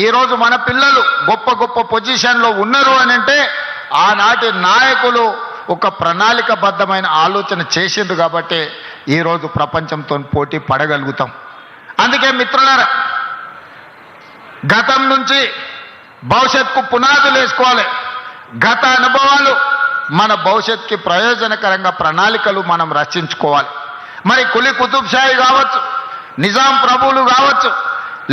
ఈరోజు మన పిల్లలు గొప్ప గొప్ప పొజిషన్లో ఉన్నారు అని అంటే ఆనాటి నాయకులు ఒక ప్రణాళికబద్ధమైన ఆలోచన చేసిండ్రు కాబట్టి ఈరోజు ప్రపంచంతో పోటీ పడగలుగుతాం. అందుకే మిత్రులారా, గతం నుంచి భవిష్యత్తుకు పునాదులు వేసుకోవాలి. గత అనుభవాలు మన భవిష్యత్తుకి ప్రయోజనకరంగా ప్రణాళికలు మనం రచించుకోవాలి. మరి కులి కుతుబ్షాహి కావచ్చు, నిజాం ప్రభువులు కావచ్చు,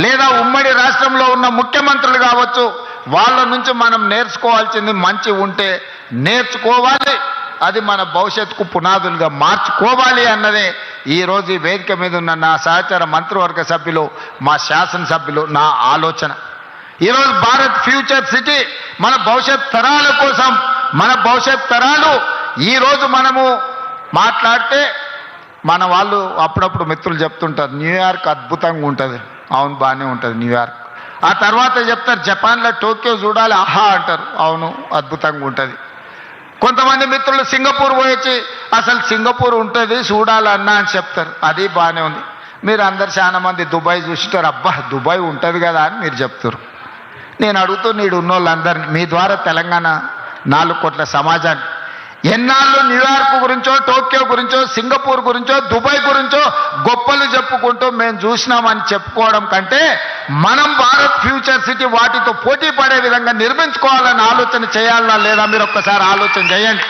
లేదా ఉమ్మడి రాష్ట్రంలో ఉన్న ముఖ్యమంత్రులు కావచ్చు, వాళ్ళ నుంచి మనం నేర్చుకోవాల్సింది మంచి ఉంటే నేర్చుకోవాలి, అది మన భవిష్యత్తుకు పునాదులుగా మార్చుకోవాలి అన్నదే ఈరోజు ఈ వేదిక మీద ఉన్న నా సహచర మంత్రివర్గ సభ్యులు, మా శాసనసభ్యులు నా ఆలోచన. ఈరోజు భారత్ ఫ్యూచర్ సిటీ మన భవిష్యత్ తరాల కోసం, మన భవిష్యత్ తరాలు ఈరోజు మనము మాట్లాడితే మన వాళ్ళు అప్పుడప్పుడు మిత్రులు చెప్తుంటారు న్యూయార్క్ అద్భుతంగా ఉంటుంది. అవును, బాగానే ఉంటుంది న్యూయార్క్. ఆ తర్వాత చెప్తారు జపాన్లో టోక్యో చూడాలి, ఆహా అంటారు. అవును, అద్భుతంగా ఉంటుంది. కొంతమంది మిత్రులు సింగపూర్ పోయొచ్చి అసలు సింగపూర్ ఉంటుంది చూడాలన్నా అని చెప్తారు, అది బాగానే ఉంది. మీరు అందరు చాలా మంది దుబాయ్ చూసిటారు, అబ్బా దుబాయ్ ఉంటుంది కదా అని మీరు చెప్తారు. నేను అడుగుతూ నీడు ఉన్నోళ్ళందరినీ, మీ ద్వారా తెలంగాణ 4 కోట్ల సమాజాన్ని ఎన్నాళ్ళు న్యూయార్క్ గురించో, టోక్యో గురించో, సింగపూర్ గురించో, దుబాయ్ గురించో గొప్పలు చెప్పుకుంటూ మేము చూసినామని చెప్పుకోవడం కంటే మనం భారత్ ఫ్యూచర్ సిటీ వాటితో పోటీ పడే విధంగా నిర్మించుకోవాలని ఆలోచన చేయాలా లేదా మీరు ఒక్కసారి ఆలోచన చేయండి.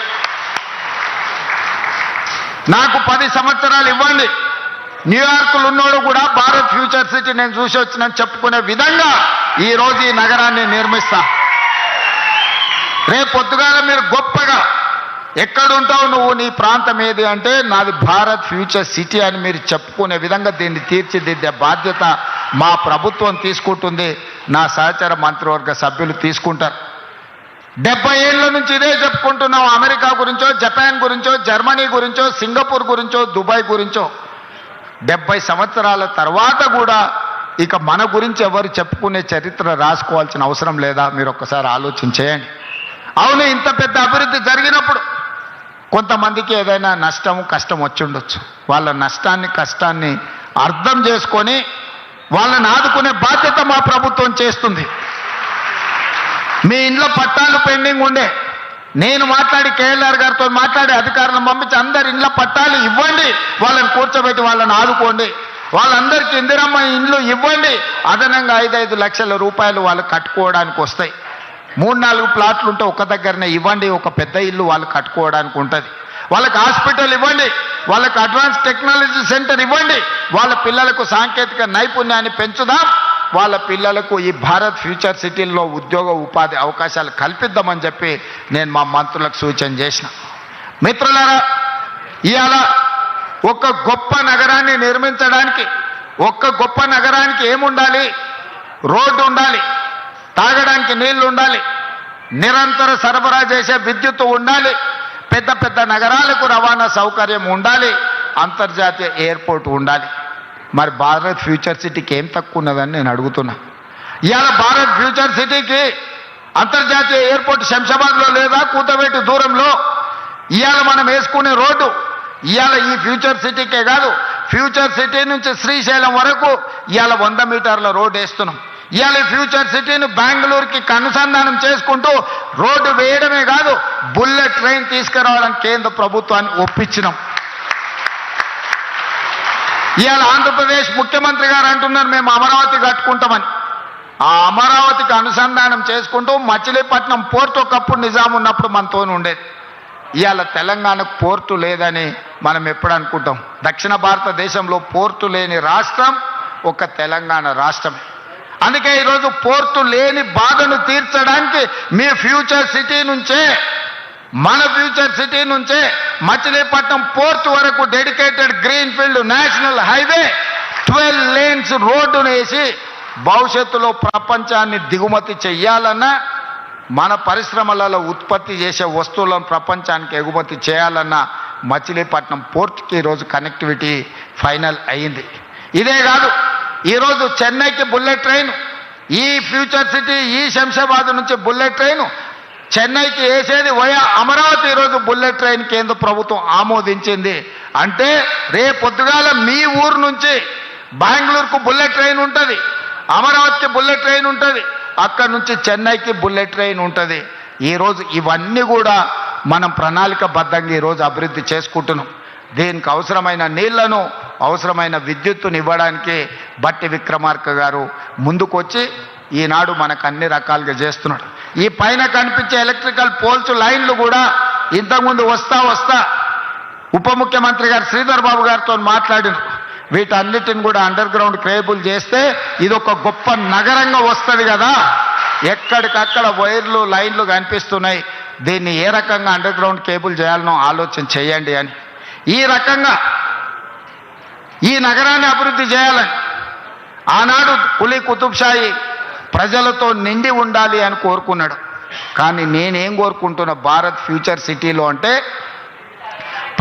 నాకు 10 సంవత్సరాలు ఇవ్వండి, న్యూయార్క్లో ఉన్నోడు కూడా భారత్ ఫ్యూచర్ సిటీ నేను చూసి వచ్చినని చెప్పుకునే విధంగా ఈరోజు ఈ నగరాన్ని నిర్మిస్తా. రేపు పొద్దుగాల మీరు గొప్పగా ఎక్కడుంటావు నువ్వు, నీ ప్రాంతం ఏది అంటే నాది భారత్ ఫ్యూచర్ సిటీ అని మీరు చెప్పుకునే విధంగా దీన్ని తీర్చిదిద్దే బాధ్యత మా ప్రభుత్వం తీసుకుంటుంది, నా సహచర మంత్రివర్గ సభ్యులు తీసుకుంటారు. 70 ఏళ్ల నుంచి ఇదే చెప్పుకుంటున్నాం. అమెరికా గురించో, జపాన్ గురించో, జర్మనీ గురించో, సింగపూర్ గురించో, దుబాయ్ గురించో 70 సంవత్సరాల తర్వాత కూడా ఇక మన గురించి ఎవరు చెప్పుకునే చరిత్ర రాసుకోవాల్సిన అవసరం లేదా మీరు ఒక్కసారి ఆలోచన చేయండి. అవును, ఇంత పెద్ద అభివృద్ధి జరిగినప్పుడు కొంతమందికి ఏదైనా నష్టము కష్టం వచ్చి ఉండొచ్చు. వాళ్ళ నష్టాన్ని కష్టాన్ని అర్థం చేసుకొని వాళ్ళని ఆదుకునే బాధ్యత మా ప్రభుత్వం చేస్తుంది. మీ ఇంట్లో పట్టాలు పెండింగ్ ఉండే, నేను మాట్లాడి కేఎల్ఆర్ గారితో మాట్లాడి అధికారులను పంపించి అందరి ఇండ్ల పట్టాలు ఇవ్వండి, వాళ్ళని కూర్చోబెట్టి వాళ్ళని ఆదుకోండి, వాళ్ళందరికీ ఇందిరమ్మ ఇండ్లు ఇవ్వండి, అదనంగా 5-5 లక్షల రూపాయలు వాళ్ళు కట్టుకోవడానికి వస్తాయి. 3-4 ప్లాట్లు ఉంటే ఒక దగ్గరనే ఇవ్వండి, ఒక పెద్ద ఇల్లు వాళ్ళు కట్టుకోవడానికి ఉంటుంది. వాళ్ళకి హాస్పిటల్ ఇవ్వండి, వాళ్ళకి అడ్వాన్స్ టెక్నాలజీ సెంటర్ ఇవ్వండి, వాళ్ళ పిల్లలకు సాంకేతిక నైపుణ్యాన్ని పెంచుదాం, వాళ్ళ పిల్లలకు ఈ భారత్ ఫ్యూచర్ సిటీల్లో ఉద్యోగ ఉపాధి అవకాశాలు కల్పిద్దామని చెప్పి నేను మా మంత్రులకు సూచన చేసిన. మిత్రులారా, ఇవాళ ఒక గొప్ప నగరాన్ని నిర్మించడానికి, ఒక్క గొప్ప నగరానికి ఏముండాలి? రోడ్డు ఉండాలి, తాగడానికి నీళ్లు ఉండాలి, నిరంతర సరఫరా చేసే విద్యుత్తు ఉండాలి, పెద్ద పెద్ద నగరాలకు రవాణా సౌకర్యం ఉండాలి, అంతర్జాతీయ ఎయిర్పోర్ట్ ఉండాలి. మరి భారత్ ఫ్యూచర్ సిటీకి ఏం తక్కువ ఉన్నదని నేను అడుగుతున్నా. ఇవాళ భారత్ ఫ్యూచర్ సిటీకి అంతర్జాతీయ ఎయిర్పోర్ట్ శంషాబాద్లో లేదా, కూతవేటు దూరంలో. ఇవాళ మనం వేసుకునే రోడ్డు ఇవాళ ఈ ఫ్యూచర్ సిటీకే కాదు, ఫ్యూచర్ సిటీ నుంచి శ్రీశైలం వరకు ఇవాళ 100 మీటర్ల రోడ్డు వేస్తున్నాం. ఇవాళ ఫ్యూచర్ సిటీని బెంగళూరుకి అనుసంధానం చేసుకుంటూ రోడ్డు వేయడమే కాదు, బుల్లెట్ ట్రైన్ తీసుకురావడానికి కేంద్ర ప్రభుత్వాన్ని ఒప్పించినాం. ఇవాళ ఆంధ్రప్రదేశ్ ముఖ్యమంత్రి గారు అంటున్నారు మేము అమరావతి కట్టుకుంటామని. ఆ అమరావతికి అనుసంధానం చేసుకుంటూ మచిలీపట్నం పోర్టు ఒకప్పుడు నిజాం ఉన్నప్పుడు మనతో ఉండేది. ఇవాళ తెలంగాణకు పోర్టు లేదని మనం ఎప్పుడు అనుకుంటాం. దక్షిణ భారతదేశంలో పోర్టు లేని రాష్ట్రం ఒక తెలంగాణ రాష్ట్రమే. అందుకే ఈరోజు పోర్టు లేని బాధను తీర్చడానికి మీ ఫ్యూచర్ సిటీ నుంచే, మన ఫ్యూచర్ సిటీ నుంచే మచిలీపట్నం పోర్టు వరకు dedicated green field national highway 12 lanes రోడ్డును వేసి భవిష్యత్తులో ప్రపంచాన్ని దిగుమతి చెయ్యాలన్నా, మన పరిశ్రమలలో ఉత్పత్తి చేసే వస్తువులను ప్రపంచానికి ఎగుమతి చేయాలన్నా మచిలీపట్నం పోర్టుకి ఈరోజు కనెక్టివిటీ ఫైనల్ అయింది. ఇదే కాదు, ఈరోజు చెన్నైకి బుల్లెట్ ట్రైన్, ఈ ఫ్యూచర్ సిటీ ఈ శంషాబాద్ నుంచి బుల్లెట్ ట్రైన్ చెన్నైకి వేసేది వయా అమరావతి. ఈరోజు బుల్లెట్ ట్రైన్ కేంద్ర ప్రభుత్వం ఆమోదించింది. అంటే రేపొద్దుగాల మీ ఊరు నుంచి బెంగళూరుకు బుల్లెట్ ట్రైన్ ఉంటుంది, అమరావతికి బుల్లెట్ ట్రైన్ ఉంటుంది, అక్కడి నుంచి చెన్నైకి బుల్లెట్ ట్రైన్ ఉంటుంది. ఈరోజు ఇవన్నీ కూడా మనం ప్రణాళికబద్ధంగా ఈరోజు అభివృద్ధి చేసుకుంటున్నాం. దీనికి అవసరమైన నీళ్లను, అవసరమైన విద్యుత్తును ఇవ్వడానికి బట్టి విక్రమార్క గారు ముందుకొచ్చి ఈనాడు మనకు అన్ని రకాలుగా చేస్తున్నాడు. ఈ పైన కనిపించే ఎలక్ట్రికల్ పోల్స్ లైన్లు కూడా ఇంతకుముందు వస్తా ఉప ముఖ్యమంత్రి గారు శ్రీధర్ బాబు గారితో మాట్లాడిన వీటన్నిటిని కూడా అండర్ గ్రౌండ్ కేబుల్ చేస్తే ఇది ఒక గొప్ప నగరంగా వస్తుంది కదా. ఎక్కడికక్కడ వైర్లు లైన్లు కనిపిస్తున్నాయి, దీన్ని ఏ రకంగా అండర్ గ్రౌండ్ కేబుల్ చేయాలనో ఆలోచన చేయండి అని. ఈ రకంగా ఈ నగరాన్ని అభివృద్ధి చేయాలని ఆనాడు కులీ కుతుబ్షాయి ప్రజలతో నిండి ఉండాలి అని కోరుకున్నాడు. కానీ నేనేం కోరుకుంటున్నా, భారత్ ఫ్యూచర్ సిటీలో అంటే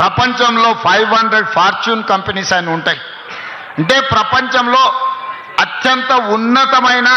ప్రపంచంలో 500 ఫార్చ్యూన్ కంపెనీస్ అని ఉంటాయి. అంటే ప్రపంచంలో అత్యంత ఉన్నతమైన